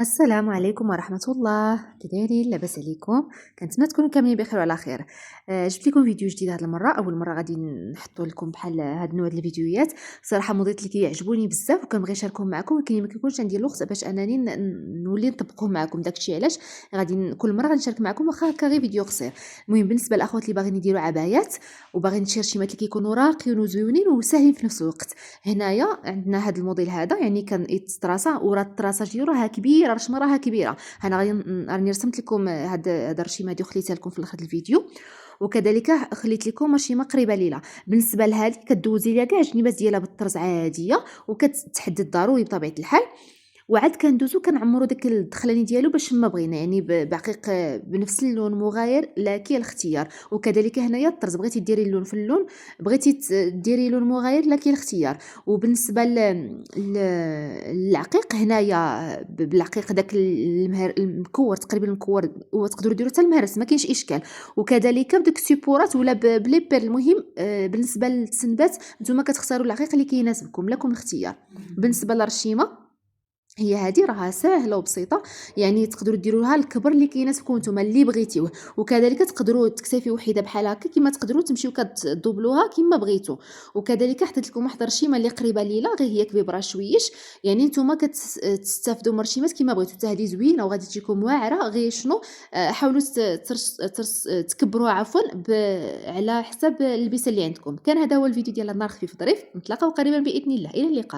السلام عليكم ورحمة الله، كي دايرين؟ لاباس عليكم؟ كنتمنى تكونوا كاملين بخير وعلى خير. جبت لكم فيديو جديد هاد المرة، أول مرة غادي نحطو لكم بحال هاد النوع ديال الفيديوهات. صراحة موديلات اللي كيعجبوني بزاف وكنبغي نشاركهم معكم، ولكن ما كيكونش عندي الوقت باش أنني نولي نطبقهم معكم. داكشي علاش غادي كل مرة غنشارك معكم واخا هكا غير فيديو قصير. المهم بالنسبة للأخوات اللي باغيين يديروا عبايات وباغيين تشيرشيمات اللي كيكونوا راقيين وزوينين وساهلين في نفس الوقت، هنايا عندنا هاد الموديل هذا، يعني كان يتطراسا وراه الطراسه ديالو راها كبيره، الرشمه راها كبيره. انا راني رسمت لكم هاد الرشيمه هادي وخليتها لكم في الاخر الفيديو، وكذلك خليت لكم رشيمه قريبه ليها. بالنسبه لهذه كدوزي ليها كاع الجنيبات ديالها بالطرز عاديه وكتحدد ضروري بطبيعه الحال، وعاد كندوزو كنعمرو داك الدخلاني ديالو باش ما بغينا، يعني بعقيق بنفس اللون مغاير لك الاختيار. وكذلك هنايا الطرز، بغيتي ديري اللون في اللون، بغيتي ديري لون مغاير لك الاختيار. وبالنسبه للعقيق هنايا بالعقيق داك المكور تقريبا المكور، وتقدروا ديروا حتى المهرس ما كاينش اشكال. وكذلك بديك السيبورات ولا بلي بير. المهم بالنسبه للتسنبات نتوما كتختاروا العقيق اللي كيناسبكم، لكم الاختيار. بالنسبه للرشيمه هي هذه راها ساهله وبسيطه، يعني تقدروا ديروها الكبر اللي كيناسبكم نتوما اللي بغيتيوه. وكذلك تقدروا تكتفي وحده بحال هكا، كما تقدروا تمشيو كتدوبلوها كما بغيتو. وكذلك حطيت لكم واحد الرشيمه اللي قريبه ليلا، غير هي كبيره شويش، يعني نتوما كتستافدوا من رشيمات كما بغيتو. حتى هذه زوينه وغادي تجيكم واعره، غير شنو حاولوا تكبروها عفوا على حسب اللبسه اللي عندكم. كان هذا هو الفيديو ديال النهار خفيف ظريف، نتلاقاو قريبا باذن الله، الى اللقاء.